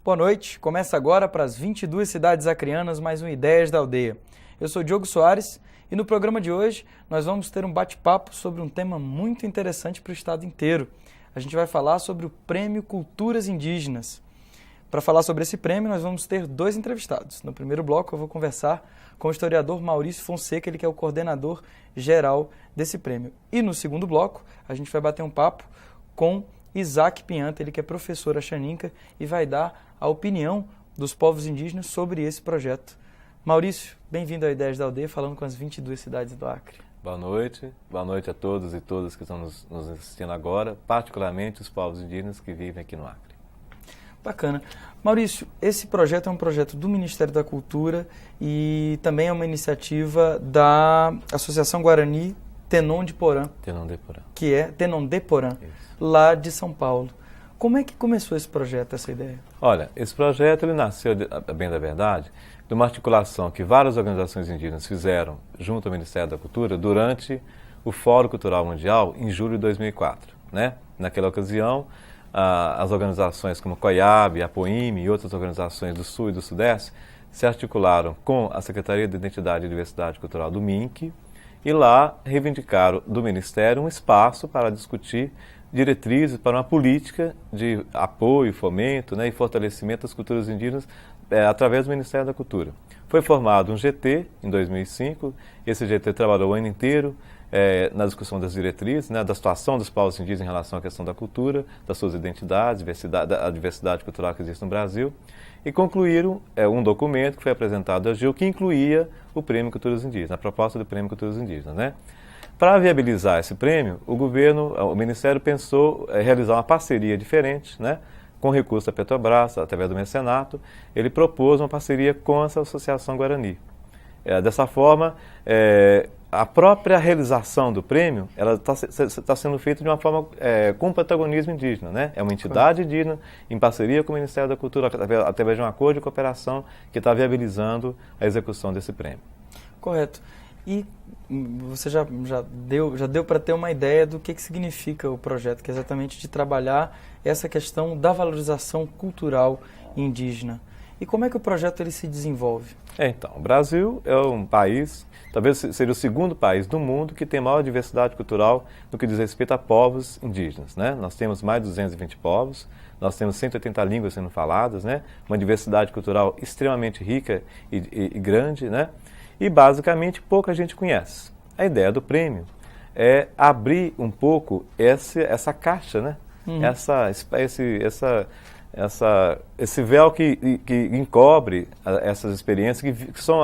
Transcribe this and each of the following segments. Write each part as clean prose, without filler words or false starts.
Boa noite, começa agora para as 22 cidades acreanas mais um Ideias da Aldeia. Eu sou Diogo Soares e no programa de hoje nós vamos ter um bate-papo sobre um tema muito interessante para o estado inteiro. A gente vai falar sobre o Prêmio Culturas Indígenas. Para falar sobre esse prêmio, nós vamos ter dois entrevistados. No primeiro bloco, eu vou conversar com o historiador Maurício Fonseca, ele que é o coordenador geral desse prêmio. E no segundo bloco, a gente vai bater um papo com Isaac Pinhanta, ele que é professor Axaninca e vai dar a opinião dos povos indígenas sobre esse projeto. Maurício, bem-vindo ao Ideias da Aldeia, falando com as 22 cidades do Acre. Boa noite a todos e todas que estão nos assistindo agora, particularmente os povos indígenas que vivem aqui no Acre. Bacana. Maurício, esse projeto é um projeto do Ministério da Cultura e também é uma iniciativa da Associação Guarani Tenon de Porã. Tenon de Porã. Que é Tenon de Porã, lá de São Paulo. Como é que começou esse projeto, essa ideia? Olha, esse projeto ele nasceu, bem da verdade, de uma articulação que várias organizações indígenas fizeram junto ao Ministério da Cultura durante o Fórum Cultural Mundial em julho de 2004. Né? Naquela ocasião, as organizações como a COIAB, a APOIME e outras organizações do Sul e do Sudeste se articularam com a Secretaria de Identidade e Diversidade Cultural do MINC e lá reivindicaram do Ministério um espaço para discutir diretrizes para uma política de apoio, fomento, né, e fortalecimento das culturas indígenas através do Ministério da Cultura. Foi formado um GT em 2005, esse GT trabalhou o ano inteiro na discussão das diretrizes, né, da situação dos povos indígenas em relação à questão da cultura, das suas identidades, a diversidade cultural que existe no Brasil, e concluíram um documento que foi apresentado à AGIL que incluía o Prêmio Culturas Indígenas, a proposta do Prêmio Culturas Indígenas, né? Para viabilizar esse prêmio, o Ministério pensou realizar uma parceria diferente, né, com recursos da Petrobras, através do mecenato. Ele propôs uma parceria com essa Associação Guarani. Dessa forma, a própria realização do prêmio está sendo feita de uma forma com protagonismo indígena. Né? É uma entidade indígena em parceria com o Ministério da Cultura, através de um acordo de cooperação que está viabilizando a execução desse prêmio. Correto. E você já deu para ter uma ideia do que significa o projeto, que é exatamente de trabalhar essa questão da valorização cultural indígena. E como é que o projeto ele se desenvolve? Então, o Brasil é um país, talvez seja o segundo país do mundo que tem maior diversidade cultural no que diz respeito a povos indígenas. Né? Nós temos mais de 220 povos, nós temos 180 línguas sendo faladas, né? Uma diversidade cultural extremamente rica e grande, né? E basicamente pouca gente conhece. A ideia do prêmio é abrir um pouco essa caixa, né? Esse véu que encobre essas experiências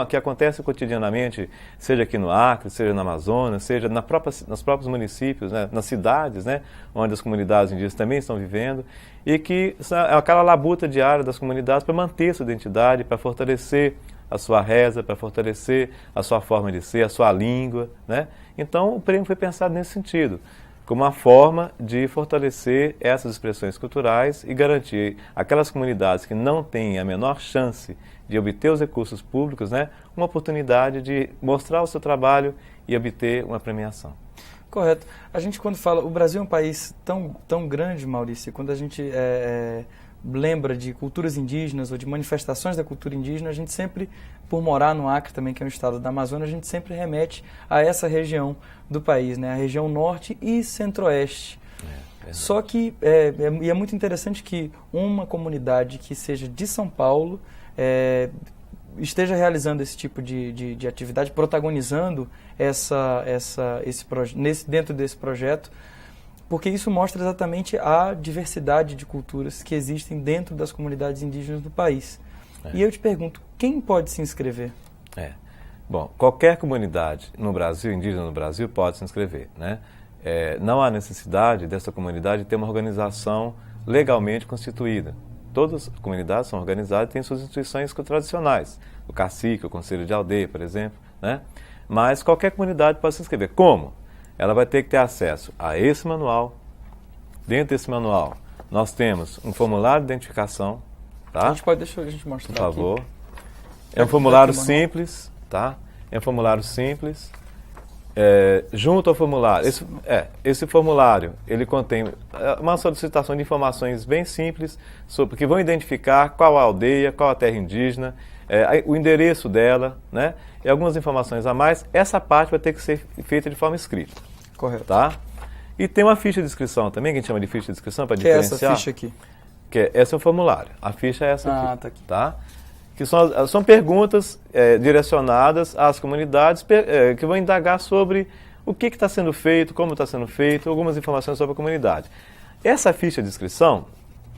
que acontecem cotidianamente, seja aqui no Acre, seja na Amazônia, seja nos próprios municípios, né? Nas cidades, né? Onde as comunidades indígenas também estão vivendo, e que é aquela labuta diária das comunidades para manter sua identidade, para fortalecer a sua reza, para fortalecer a sua forma de ser, a sua língua, né? Então, o prêmio foi pensado nesse sentido, como uma forma de fortalecer essas expressões culturais e garantir aquelas comunidades que não têm a menor chance de obter os recursos públicos, né, uma oportunidade de mostrar o seu trabalho e obter uma premiação. Correto. A gente, quando fala... O Brasil é um país tão grande, Maurício, quando a gente lembra de culturas indígenas ou de manifestações da cultura indígena, a gente sempre, por morar no Acre também, que é um estado da Amazônia, a gente sempre remete a essa região do país, né? A região norte e centro-oeste. Só que é muito interessante que uma comunidade que seja de São Paulo esteja realizando esse tipo de atividade, protagonizando dentro desse projeto, porque isso mostra exatamente a diversidade de culturas que existem dentro das comunidades indígenas do país. E eu te pergunto, quem pode se inscrever? Bom, qualquer comunidade no Brasil, indígena no Brasil, pode se inscrever, né? Não há necessidade dessa comunidade ter uma organização legalmente constituída. Todas as comunidades são organizadas e têm suas instituições tradicionais, o cacique, o conselho de aldeia, por exemplo, né? Mas qualquer comunidade pode se inscrever. Como? Ela vai ter que ter acesso a esse manual. Dentro desse manual, nós temos um formulário de identificação. Tá? Deixa a gente mostrar, por favor. Aqui. É um formulário simples, tá? É um formulário simples. junto ao formulário, esse formulário, ele contém uma solicitação de informações bem simples, que vão identificar qual a aldeia, qual a terra indígena, o endereço dela, né? E algumas informações a mais. Essa parte vai ter que ser feita de forma escrita. Correto. Tá? E tem uma ficha de inscrição também, que a gente chama de ficha de inscrição, para diferenciar. Que é essa ficha aqui? Esse é o formulário. A ficha é essa aqui. Tá aqui. Tá? Que são perguntas direcionadas às comunidades que vão indagar sobre o que está sendo feito, como está sendo feito, algumas informações sobre a comunidade. Essa ficha de inscrição,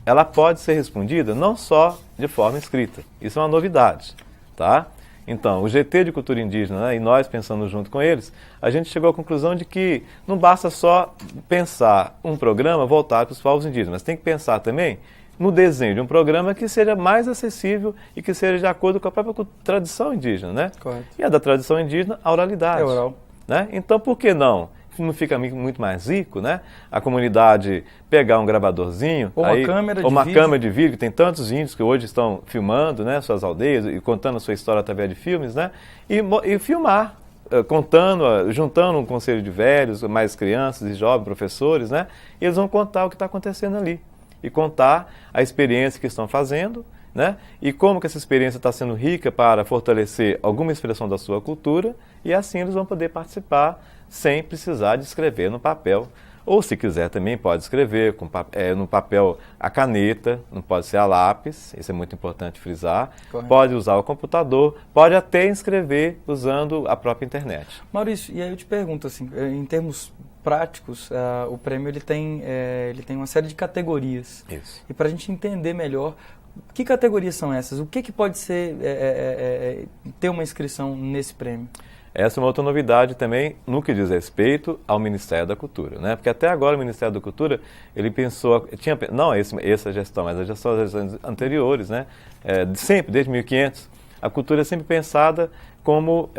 ela pode ser respondida não só de forma escrita. Isso é uma novidade. Tá? Então, o GT de Cultura Indígena, né, e nós pensando junto com eles, a gente chegou à conclusão de que não basta só pensar um programa voltado para os povos indígenas, mas tem que pensar também no desenho de um programa que seja mais acessível e que seja de acordo com a própria tradição indígena, né? Correto. E a da tradição indígena, a oralidade. É oral. Né? Então, por que não? Não fica muito mais rico, né? A comunidade pegar um gravadorzinho, ou uma câmera de vídeo, que tem tantos índios que hoje estão filmando, né, suas aldeias e contando a sua história através de filmes, né? E filmar, contando, juntando um conselho de velhos, mais crianças e jovens, professores, né? E eles vão contar o que está acontecendo ali. E contar a experiência que estão fazendo, né? E como que essa experiência está sendo rica para fortalecer alguma expressão da sua cultura, e assim eles vão poder participar sem precisar de escrever no papel. Ou, se quiser, também pode escrever no papel a caneta, não pode ser a lápis, isso é muito importante frisar. Correto. Pode usar o computador, pode até escrever usando a própria internet. Maurício, e aí eu te pergunto, assim, em termos práticos, o prêmio ele tem uma série de categorias. Isso. E para a gente entender melhor, que categorias são essas? O que pode ser ter uma inscrição nesse prêmio? Essa é uma outra novidade também no que diz respeito ao Ministério da Cultura, né? Porque até agora o Ministério da Cultura, ele pensou, não essa gestão, mas as gestões anteriores, né? Sempre, desde 1500, a cultura é sempre pensada como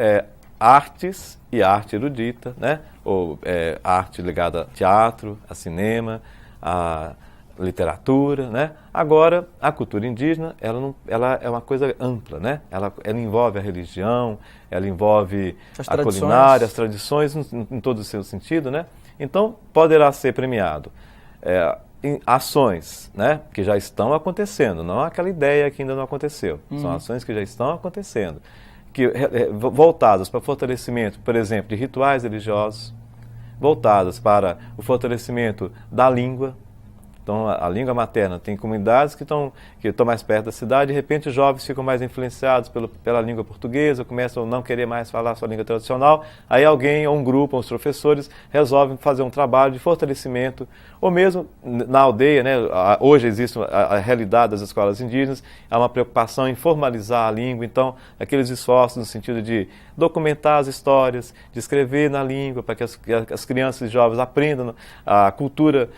artes e arte erudita, né? Ou arte ligada a teatro, a cinema, a literatura, né? Agora, a cultura indígena, ela é uma coisa ampla, né? Ela envolve a religião, ela envolve a culinária, as tradições em todo o seu sentido, né? Então, poderá ser premiado em ações, né? Que já estão acontecendo, não aquela ideia que ainda não aconteceu. São ações que já estão acontecendo, voltadas para o fortalecimento, por exemplo, de rituais religiosos, voltadas para o fortalecimento da língua. Então, a língua materna, tem comunidades que estão mais perto da cidade, de repente os jovens ficam mais influenciados pela língua portuguesa, começam a não querer mais falar a sua língua tradicional, aí alguém, ou um grupo, ou os professores, resolvem fazer um trabalho de fortalecimento, ou mesmo na aldeia, né, hoje existe a realidade das escolas indígenas, há uma preocupação em formalizar a língua, então, aqueles esforços no sentido de documentar as histórias, de escrever na língua, para que as crianças e jovens aprendam a cultura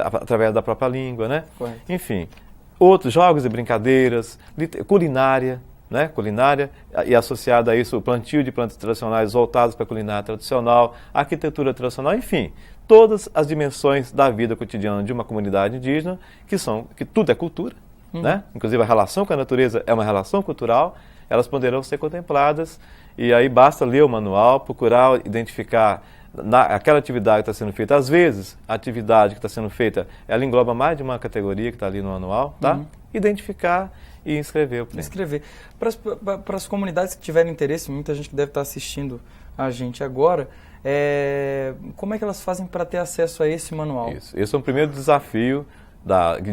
através da própria língua, né? Correto. Enfim, outros jogos e brincadeiras, culinária, né? Culinária, e associado a isso o plantio de plantas tradicionais voltadas para a culinária tradicional, arquitetura tradicional, enfim, todas as dimensões da vida cotidiana de uma comunidade indígena, que tudo é cultura, né? Inclusive a relação com a natureza é uma relação cultural, elas poderão ser contempladas, e aí basta ler o manual, procurar identificar aquela atividade que está sendo feita. Às vezes, a atividade que está sendo feita, ela engloba mais de uma categoria que está ali no manual, tá? Identificar e inscrever o prêmio. Inscrever. Para as comunidades que tiverem interesse, muita gente que deve estar assistindo a gente agora, como é que elas fazem para ter acesso a esse manual? Isso. Esse é o primeiro desafio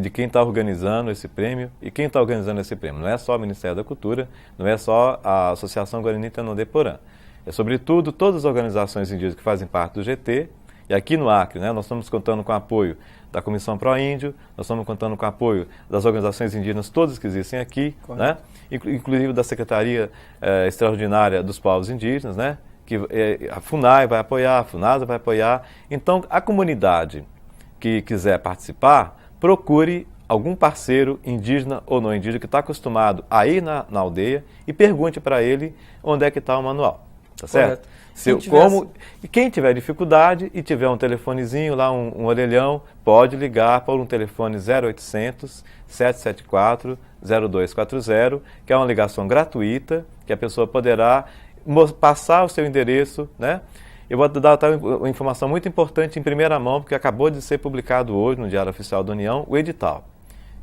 de quem está organizando esse prêmio. E quem está organizando esse prêmio não é só o Ministério da Cultura, não é só a Associação Guarani Tanã-Deporã. É, sobretudo, todas as organizações indígenas que fazem parte do GT. E aqui no Acre, né, nós estamos contando com o apoio da Comissão Pró-Índio, nós estamos contando com o apoio das organizações indígenas todas que existem aqui, né, inclusive da Secretaria Extraordinária dos Povos Indígenas, né, que a FUNAI vai apoiar, a FUNASA vai apoiar. Então, a comunidade que quiser participar, procure algum parceiro indígena ou não indígena que está acostumado a ir na aldeia e pergunte para ele onde é que está o manual. Tá certo? Quem tiver dificuldade e tiver um telefonezinho lá, um orelhão, pode ligar para um telefone 0800 774 0240, que é uma ligação gratuita, que a pessoa poderá passar o seu endereço, né? Eu vou dar uma informação muito importante em primeira mão, porque acabou de ser publicado hoje no Diário Oficial da União o edital.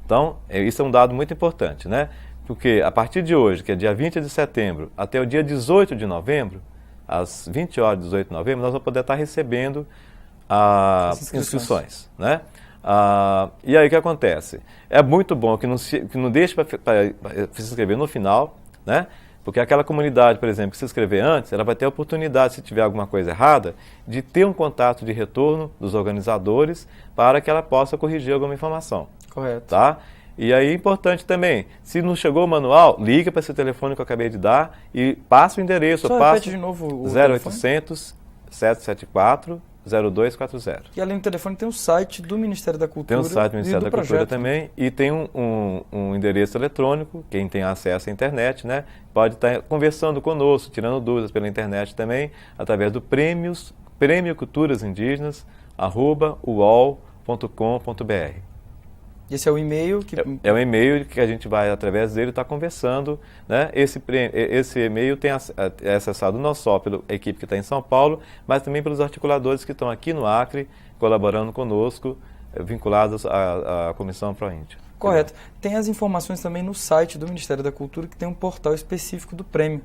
Então, isso é um dado muito importante, né? Porque a partir de hoje, que é dia 20 de setembro, até o dia 18 de novembro, às 20 horas de 18 de novembro, nós vamos poder estar recebendo as inscrições, né? E aí o que acontece? É muito bom que não deixe para se inscrever no final, né? Porque aquela comunidade, por exemplo, que se inscrever antes, ela vai ter a oportunidade, se tiver alguma coisa errada, de ter um contato de retorno dos organizadores para que ela possa corrigir alguma informação. Correto. Tá? E aí é importante também, se não chegou o manual, liga para esse telefone que eu acabei de dar e passa o endereço. Só repete de novo o 0800 774 0240. E além do telefone tem o site do Ministério da Cultura. Tem o site do Ministério da Cultura projeto também e tem um endereço eletrônico, quem tem acesso à internet, né, pode estar conversando conosco, tirando dúvidas pela internet também, através do Prêmio Culturas Indígenas, @uol.com.br. Esse é o e-mail que... É o e-mail que a gente vai, através dele, estar conversando, né? Esse e-mail é acessado não só pela equipe que está em São Paulo, mas também pelos articuladores que estão aqui no Acre, colaborando conosco, vinculados à Comissão Proíndia. Correto. Tem as informações também no site do Ministério da Cultura, que tem um portal específico do prêmio.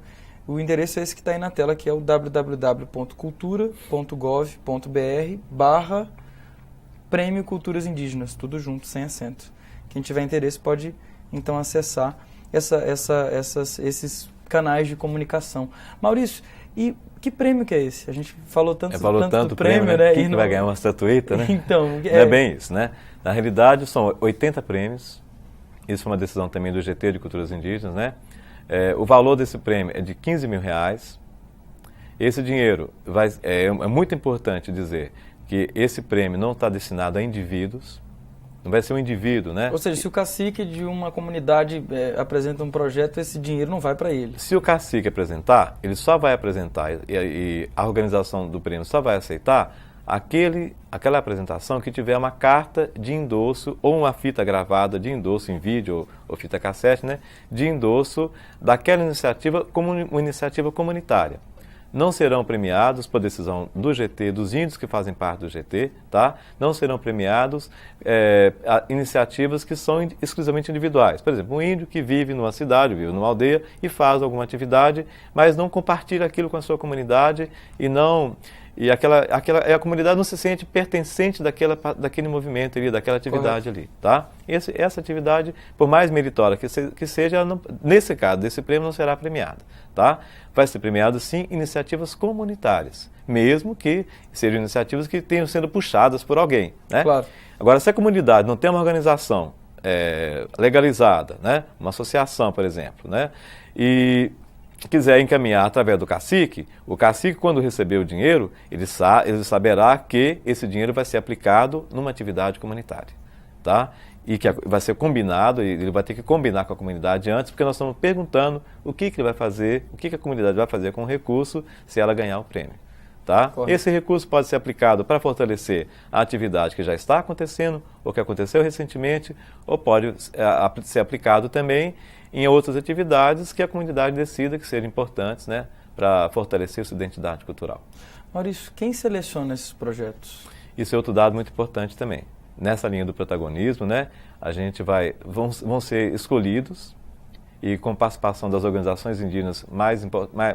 O endereço é esse que está aí na tela, que é o www.cultura.gov.br/Prêmio Culturas Indígenas, tudo junto, sem acento. Quem tiver interesse pode, então, acessar esses canais de comunicação. Maurício, e que prêmio que é esse? A gente falou tanto do prêmio, né? Quem que vai ganhar uma estatueta, né? Então, não é bem isso, né? Na realidade, são 80 prêmios. Isso foi uma decisão também do GT de Culturas Indígenas, né? O valor desse prêmio é de R$15 mil. Esse dinheiro é muito importante dizer que esse prêmio não está destinado a indivíduos, não vai ser um indivíduo, né? Ou seja, se o cacique de uma comunidade apresenta um projeto, esse dinheiro não vai para ele. Se o cacique apresentar, ele só vai apresentar e a organização do prêmio só vai aceitar aquela apresentação que tiver uma carta de endosso ou uma fita gravada de endosso em vídeo ou fita cassete, né? De endosso daquela iniciativa como uma iniciativa comunitária. Não serão premiados por decisão do GT, dos índios que fazem parte do GT, tá? Não serão premiados iniciativas que são exclusivamente individuais. Por exemplo, um índio que vive numa cidade, vive numa aldeia e faz alguma atividade, mas não compartilha aquilo com a sua comunidade a comunidade não se sente pertencente daquele movimento ali, daquela atividade ali, tá? Essa atividade, por mais meritória que seja, nesse caso, desse prêmio não será premiada, tá? Vai ser premiado, sim, iniciativas comunitárias, mesmo que sejam iniciativas que tenham sendo puxadas por alguém, né? Claro. Agora, se a comunidade não tem uma organização legalizada, né? Uma associação, por exemplo, né? E quiser encaminhar através do cacique, o cacique, quando receber o dinheiro, ele saberá que esse dinheiro vai ser aplicado numa atividade comunitária, tá? E que vai ser combinado, ele vai ter que combinar com a comunidade antes, porque nós estamos perguntando o que ele vai fazer, o que a comunidade vai fazer com o recurso se ela ganhar o prêmio, tá? Esse recurso pode ser aplicado para fortalecer a atividade que já está acontecendo, ou que aconteceu recentemente, ou pode ser aplicado também em outras atividades que a comunidade decida que sejam importantes, né, para fortalecer sua identidade cultural. Maurício, quem seleciona esses projetos? Isso é outro dado muito importante também. Nessa linha do protagonismo, né, vão ser escolhidos e com participação das organizações indígenas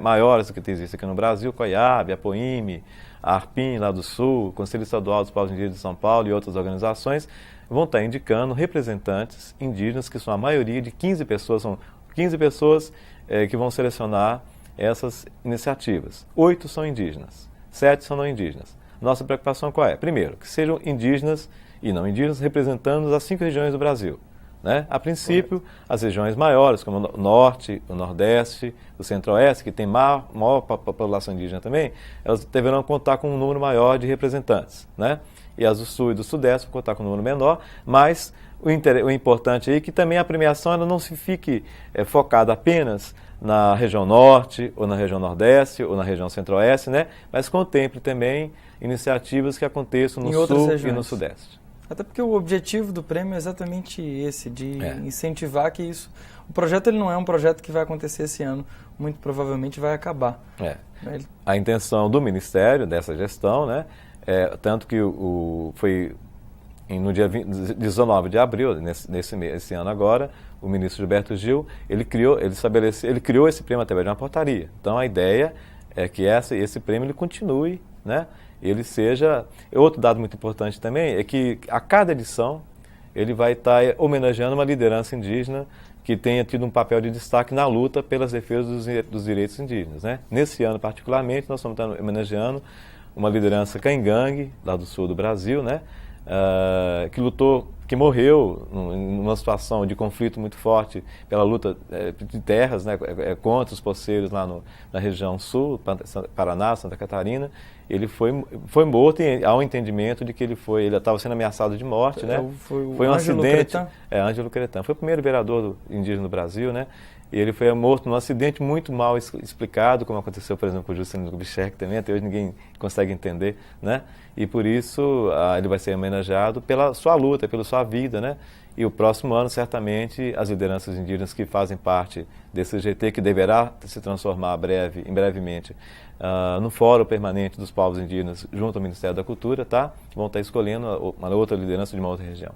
maiores que existem aqui no Brasil, COIAB, Apoime, a ARPIN lá do Sul, Conselho Estadual dos Povos Indígenas de São Paulo e outras organizações, vão estar indicando representantes indígenas, que são a maioria de 15 pessoas, são 15 pessoas que vão selecionar essas iniciativas. 8 são indígenas, 7 são não indígenas. Nossa preocupação qual é? Primeiro, que sejam indígenas e não indígenas representando as 5 regiões do Brasil, né? A princípio, as regiões maiores, como o Norte, o Nordeste, o Centro-Oeste, que tem maior população indígena também, elas deverão contar com um número maior de representantes, né? E as do Sul e do Sudeste vão contar com um número menor, mas o importante aí é que também a premiação ela não se fique focada apenas na região Norte, ou na região Nordeste, ou na região Centro-Oeste, né? Mas contemple também iniciativas que aconteçam no Sul e no Sudeste. Até porque o objetivo do prêmio é exatamente esse, de incentivar que isso... O projeto ele não é um projeto que vai acontecer esse ano, muito provavelmente vai acabar. A intenção do Ministério, dessa gestão, né, tanto que foi no dia 19 de abril, nesse ano agora, o ministro Gilberto Gil, ele criou esse prêmio através de uma portaria. Então a ideia é que esse prêmio ele continue, né? Ele seja... Outro dado muito importante também é que a cada edição ele vai estar homenageando uma liderança indígena que tenha tido um papel de destaque na luta pelas defesas dos direitos indígenas, né? Nesse ano particularmente nós estamos homenageando uma liderança Caingangue, lá do sul do Brasil, né? Que morreu numa situação de conflito muito forte pela luta de terras, né, contra os poceiros lá na região sul, Paraná, Santa Catarina. Ele foi morto e há um entendimento de que ele estava sendo ameaçado de morte, né? Foi um Ângelo acidente. Cretan. Ângelo Cretan. Foi o primeiro vereador indígena do Brasil, né? E ele foi morto num acidente muito mal explicado, como aconteceu, por exemplo, com o Juscelino Kubitschek também, até hoje ninguém consegue entender, né? E por isso ele vai ser homenageado pela sua luta, pela sua vida, né? E o próximo ano, certamente, as lideranças indígenas que fazem parte desse GT, que deverá se transformar brevemente, no Fórum Permanente dos Povos Indígenas, junto ao Ministério da Cultura, tá? Vão estar escolhendo uma outra liderança de uma outra região.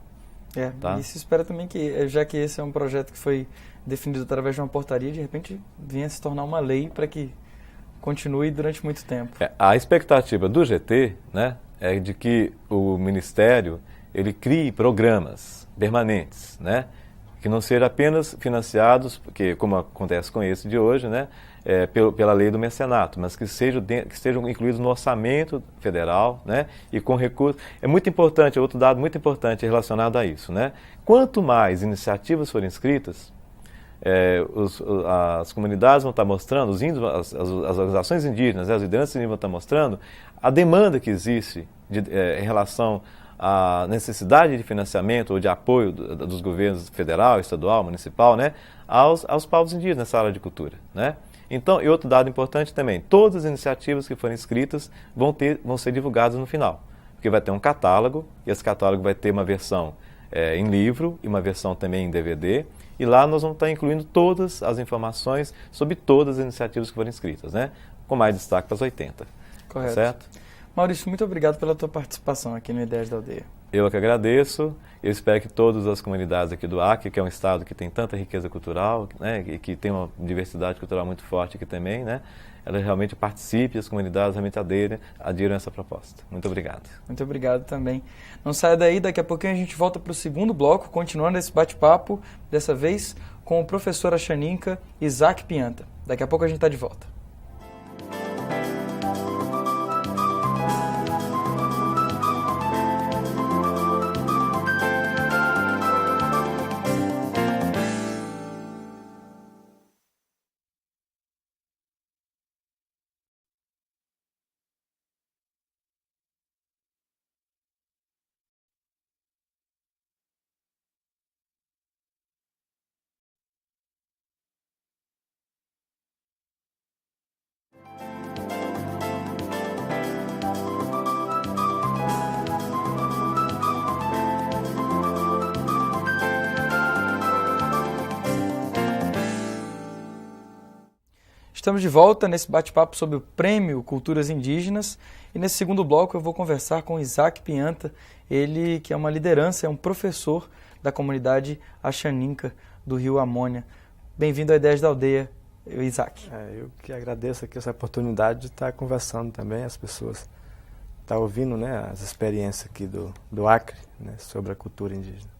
Tá? E se espera também que, já que esse é um projeto que foi definido através de uma portaria, de repente venha se tornar uma lei para que continue durante muito tempo. A expectativa do GT, né, é de que o Ministério ele crie programas permanentes, né, que não sejam apenas financiados, porque, como acontece com esse de hoje, né, pela lei do mecenato, mas que estejam incluídos no orçamento federal, né, e com recursos. É muito importante, outro dado muito importante relacionado a isso, né, quanto mais iniciativas forem inscritas, as comunidades vão estar mostrando, os índios, as organizações indígenas, as lideranças indígenas vão estar mostrando a demanda que existe em relação à necessidade de financiamento ou de apoio dos governos federal, estadual, municipal, né, aos povos indígenas nessa área de cultura, né? Então, e outro dado importante também, todas as iniciativas que forem inscritas vão ser divulgadas no final, porque vai ter um catálogo, e esse catálogo vai ter uma versão em livro e uma versão também em DVD, e lá nós vamos estar incluindo todas as informações sobre todas as iniciativas que forem inscritas, né? Com mais destaque para as 80. Correto. Certo? Maurício, muito obrigado pela tua participação aqui no Ideias da Aldeia. Eu que agradeço. Eu espero que todas as comunidades aqui do Acre, que é um estado que tem tanta riqueza cultural, né, e que tem uma diversidade cultural muito forte aqui também, né, elas realmente participem, as comunidades realmente adiram essa proposta. Muito obrigado. Muito obrigado também. Não saia daí, daqui a pouquinho a gente volta para o segundo bloco, continuando esse bate-papo, dessa vez com o professor Axaninka Isaac Pianta. Daqui a pouco a gente está de volta. Estamos de volta nesse bate-papo sobre o Prêmio Culturas Indígenas e nesse segundo bloco eu vou conversar com Isaac Pianta, ele que é uma liderança, é um professor da comunidade Axaninka do Rio Amônia. Bem-vindo a Ideias da Aldeia, Isaac. Eu que agradeço aqui essa oportunidade de estar conversando também, as pessoas estão ouvindo, né, as experiências aqui do Acre, né, sobre a cultura indígena.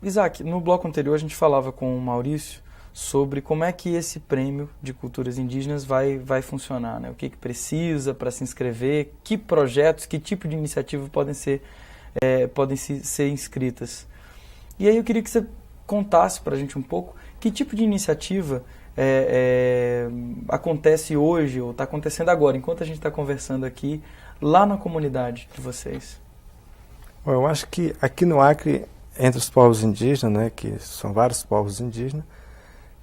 Isaac, no bloco anterior a gente falava com o Maurício sobre como é que esse prêmio de culturas indígenas vai funcionar, né? O que precisa para se inscrever, que projetos, que tipo de iniciativa podem ser inscritas. E aí eu queria que você contasse para a gente um pouco que tipo de iniciativa acontece hoje ou está acontecendo agora, enquanto a gente está conversando aqui, lá na comunidade de vocês. Bom, eu acho que aqui no Acre, entre os povos indígenas, né, que são vários povos indígenas,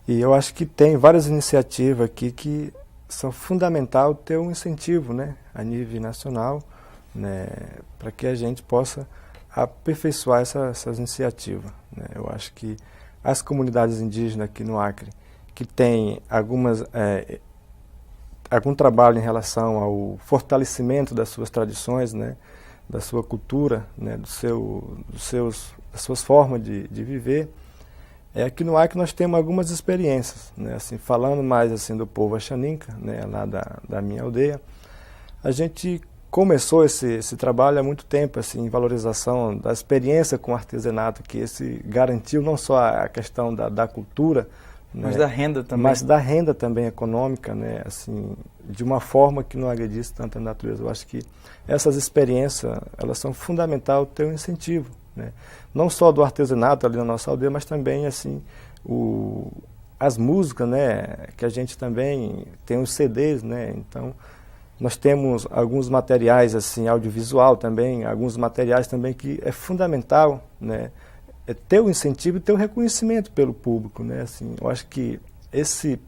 e eu acho que tem várias iniciativas aqui que são fundamental ter um incentivo, né, a nível nacional, né, para que a gente possa aperfeiçoar essas iniciativas, né? Eu acho que as comunidades indígenas aqui no Acre, que têm algum trabalho em relação ao fortalecimento das suas tradições, né? Da sua cultura, né? Das suas formas de viver, aqui no Acre nós temos algumas experiências, né? Assim, falando mais assim, do povo Axaninca, né? Lá da minha aldeia, a gente começou esse trabalho há muito tempo, assim, em valorização da experiência com o artesanato, que esse garantiu não só a questão da cultura, mas né, da renda também. Mas da renda também econômica, né, assim, de uma forma que não agredisse tanto a natureza. Eu acho que essas experiências, elas são fundamentais ter um incentivo, né, não só do artesanato ali na nossa aldeia, mas também, assim, as músicas, né, que a gente também tem os CDs, né, então nós temos alguns materiais assim, audiovisual também, alguns materiais também que é fundamental, né, ter o incentivo e ter o reconhecimento pelo público, né, assim, eu acho que esse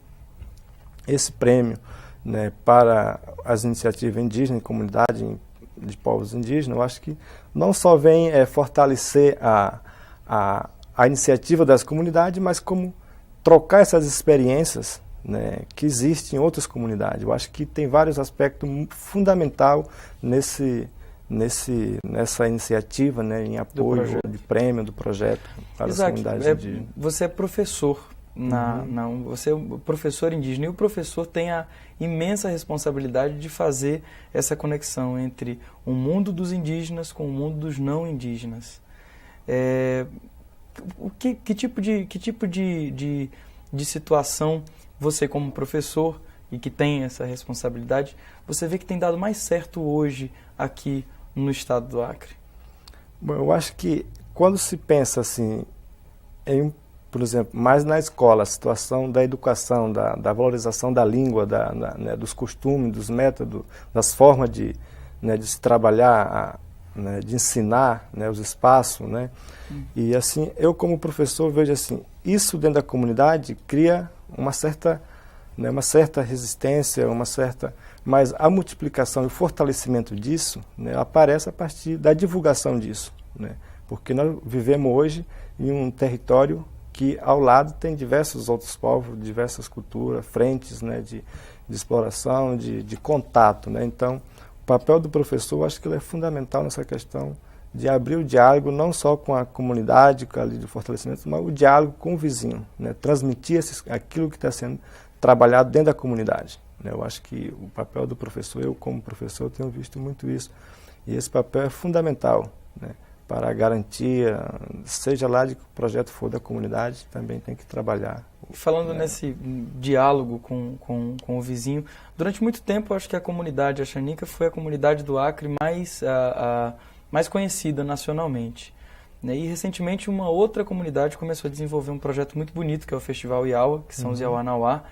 prêmio, né, para as iniciativas indígenas, comunidade de povos indígenas, eu acho que não só vem fortalecer a iniciativa das comunidades, mas como trocar essas experiências, né, que existem em outras comunidades. Eu acho que tem vários aspectos fundamentais nessa iniciativa, né, em apoio de prêmio do projeto para as comunidades indígenas. Você é professor, você é professor indígena, e o professor tem a imensa responsabilidade de fazer essa conexão entre o mundo dos indígenas com o mundo dos não indígenas. Que tipo de situação você, como professor e que tem essa responsabilidade, você vê que tem dado mais certo hoje aqui no estado do Acre? Bom, eu acho que quando se pensa assim, por exemplo, mais na escola, a situação da educação, da valorização da língua, né, dos costumes, dos métodos, das formas de se trabalhar, né, de ensinar, né, os espaços, né? E assim, eu como professor vejo assim, isso dentro da comunidade cria uma certa resistência, mas a multiplicação e o fortalecimento disso, né, aparece a partir da divulgação disso, né? Porque nós vivemos hoje em um território que ao lado tem diversos outros povos, diversas culturas, frentes, né, de exploração, de contato, né? Então, o papel do professor, eu acho que ele é fundamental nessa questão de abrir o diálogo não só com a comunidade, ali de fortalecimento, mas o diálogo com o vizinho, né? Transmitir aquilo que está sendo trabalhado dentro da comunidade, né? Eu acho que o papel do professor, eu como professor tenho visto muito isso, e esse papel é fundamental, né? Para a garantia, seja lá de que o projeto for da comunidade, também tem que trabalhar. Falando nesse diálogo com o vizinho, durante muito tempo eu acho que a comunidade Axaninca foi a comunidade do Acre mais conhecida nacionalmente, né? E recentemente uma outra comunidade começou a desenvolver um projeto muito bonito, que é o Festival Iaua, que são os Iauanauá,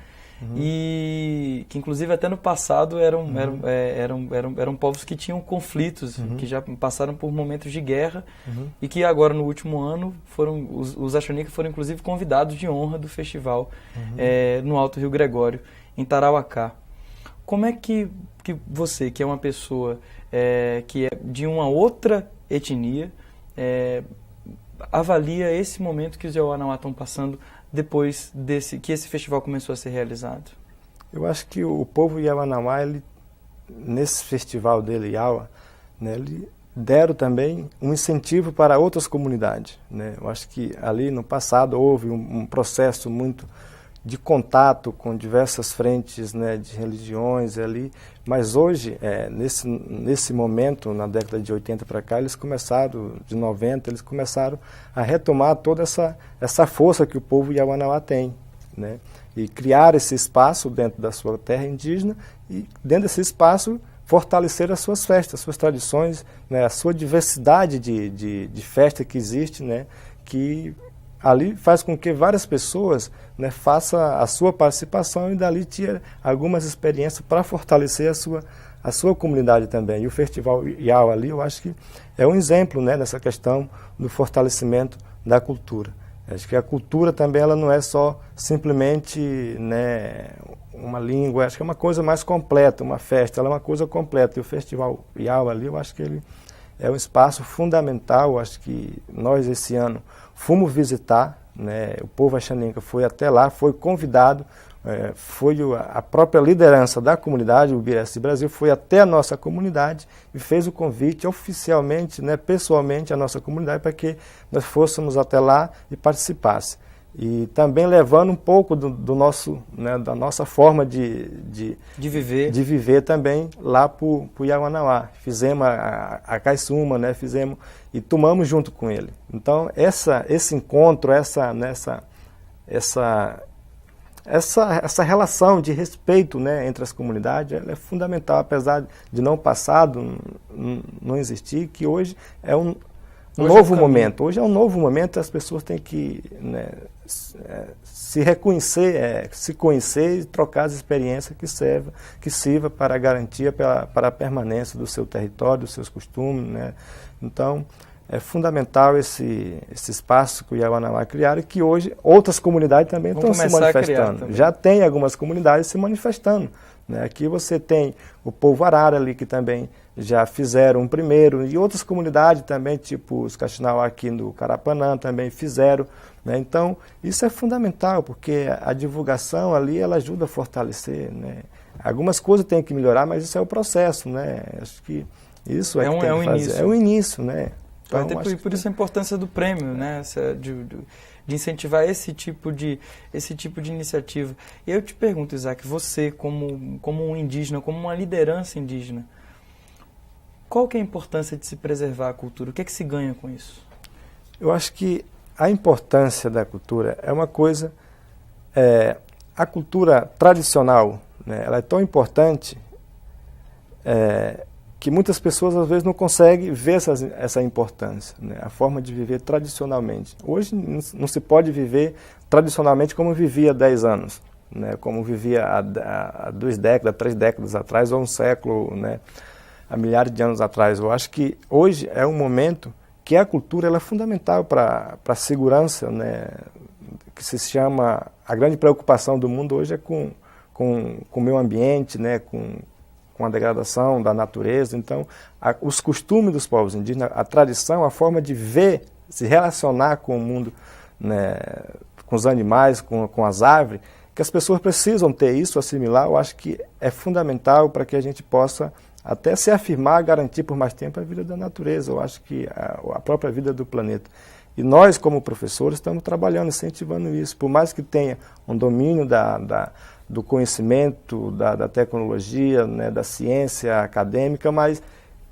e que inclusive até no passado eram povos que tinham conflitos, que já passaram por momentos de guerra, e que agora no último ano os Axaninca foram inclusive convidados de honra do festival no Alto Rio Gregório, em Tarauacá. Como é que você, que é uma pessoa que é de uma outra etnia, avalia esse momento que os Iauanauá estão passando depois que esse festival começou a ser realizado? Eu acho que o povo Iauanauá, nesse festival dele, Iaua, né, ele deram também um incentivo para outras comunidades, né? Eu acho que ali no passado houve um processo muito de contato com diversas frentes, né, de religiões ali, mas hoje, nesse momento, na década de 80 para cá, de 90, eles começaram a retomar toda essa força que o povo Iauanauá tem, né, e criar esse espaço dentro da sua terra indígena e, dentro desse espaço, fortalecer as suas festas, as suas tradições, né, a sua diversidade de festa que existe, né, que ali faz com que várias pessoas, né, façam a sua participação e dali tira algumas experiências para fortalecer a sua comunidade também. E o Festival Iaua ali, eu acho que é um exemplo, né, nessa questão do fortalecimento da cultura. Acho que a cultura também ela não é só simplesmente, né, uma língua, acho que é uma coisa mais completa, uma festa, ela é uma coisa completa. E o Festival Iaua ali, eu acho que ele é um espaço fundamental. Acho que nós, esse ano, fomos visitar, né? O povo Axaninca foi até lá, foi convidado, foi a própria liderança da comunidade, o BS Brasil, foi até a nossa comunidade e fez o convite oficialmente, né, pessoalmente à nossa comunidade para que nós fôssemos até lá e participasse. E também levando um pouco do nosso, né, da nossa forma de viver também lá para o Yawanawá. Fizemos a caiçuma, né, fizemos e tomamos junto com ele. Então esse encontro, essa relação de respeito, né, entre as comunidades, ela é fundamental, apesar de no passado não existir, que hoje é um novo momento. Hoje é um novo momento, as pessoas têm que, né, se reconhecer, se conhecer e trocar as experiências que sirva para a garantia, para a permanência do seu território, dos seus costumes, né? Então, é fundamental esse espaço que o Yawanawá criaram e que hoje outras comunidades também estão se manifestando. Já tem algumas comunidades se manifestando, né? Aqui você tem o povo Arara ali que também já fizeram um primeiro, e outras comunidades também, tipo os Caxinauá aqui no Carapanã também fizeram, né? Então, isso é fundamental, porque a divulgação ali, ela ajuda a fortalecer, né? Algumas coisas tem que melhorar, mas isso é o processo, né? Acho que isso é o início, né? Então, por isso a importância do prêmio, né? De incentivar esse tipo de iniciativa. E eu te pergunto, Isaac, você como um indígena, como uma liderança indígena, qual que é a importância de se preservar a cultura? O que é que se ganha com isso? Eu acho que a importância da cultura é uma coisa... a cultura tradicional, né, ela é tão importante que muitas pessoas às vezes não conseguem ver essa importância, né, a forma de viver tradicionalmente. Hoje não se pode viver tradicionalmente como vivia há 10 anos, né, como vivia há 2 décadas, 3 décadas atrás, ou um século, né, há milhares de anos atrás. Eu acho que hoje é um momento que a cultura ela é fundamental para a segurança, né, que se chama... A grande preocupação do mundo hoje é com o meio ambiente, né, com a degradação da natureza. Então, os costumes dos povos indígenas, a tradição, a forma de ver, se relacionar com o mundo, né, com os animais, com as árvores, que as pessoas precisam ter isso, assimilar, eu acho que é fundamental para que a gente possa até se afirmar, garantir por mais tempo a vida da natureza, eu acho que a própria vida do planeta. E nós, como professores, estamos trabalhando, incentivando isso, por mais que tenha um domínio do conhecimento, da tecnologia, né, da ciência acadêmica, mas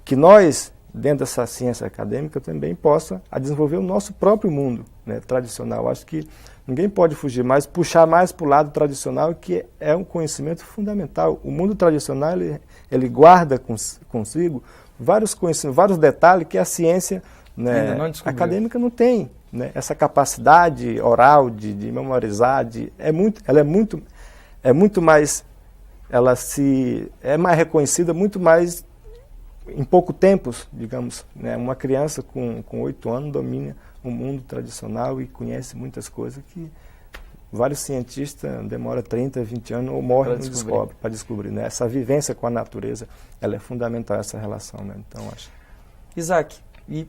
que nós, dentro dessa ciência acadêmica, também possa desenvolver o nosso próprio mundo, né, tradicional. Acho que ninguém pode fugir mais, puxar mais para o lado tradicional, que é um conhecimento fundamental. O mundo tradicional, ele guarda consigo vários conhecimentos, vários detalhes que a ciência, né, acadêmica não tem, né? Essa capacidade oral de memorizar, é mais reconhecida muito mais em pouco tempo, digamos, né? Uma criança com 8 anos domina o mundo tradicional e conhece muitas coisas que vários cientistas demoram 30, 20 anos ou morrem para descobrir, né? Essa vivência com a natureza, ela é fundamental, essa relação, né? Então, acho. Isaac, e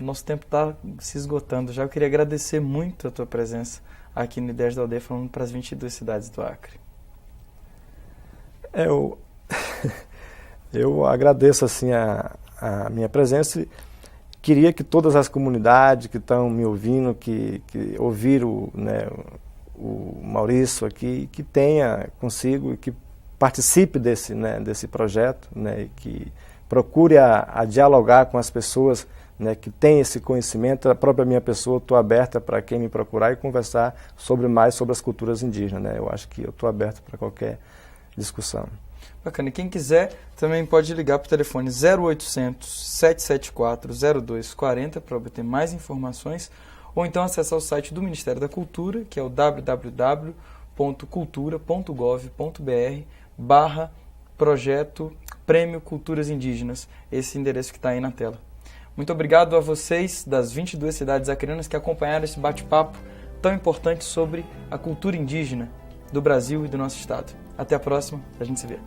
nosso tempo está se esgotando já. Eu queria agradecer muito a tua presença aqui no Ideias da Aldeia, falando para as 22 cidades do Acre. Eu agradeço assim a minha presença. Queria que todas as comunidades que estão me ouvindo, que ouviram, né, o Maurício aqui, que tenha consigo, que participe desse projeto, né, e que procure a dialogar com as pessoas, né, que têm esse conhecimento. A própria minha pessoa, estou aberta para quem me procurar e conversar mais sobre as culturas indígenas, né? Eu acho que eu estou aberto para qualquer discussão. Bacana. E quem quiser também pode ligar para o telefone 0800 774 0240 para obter mais informações, ou então acessar o site do Ministério da Cultura, que é o www.cultura.gov.br/projeto Prêmio Culturas Indígenas, esse endereço que está aí na tela. Muito obrigado a vocês das 22 cidades acreanas que acompanharam esse bate-papo tão importante sobre a cultura indígena do Brasil e do nosso estado. Até a próxima, a gente se vê.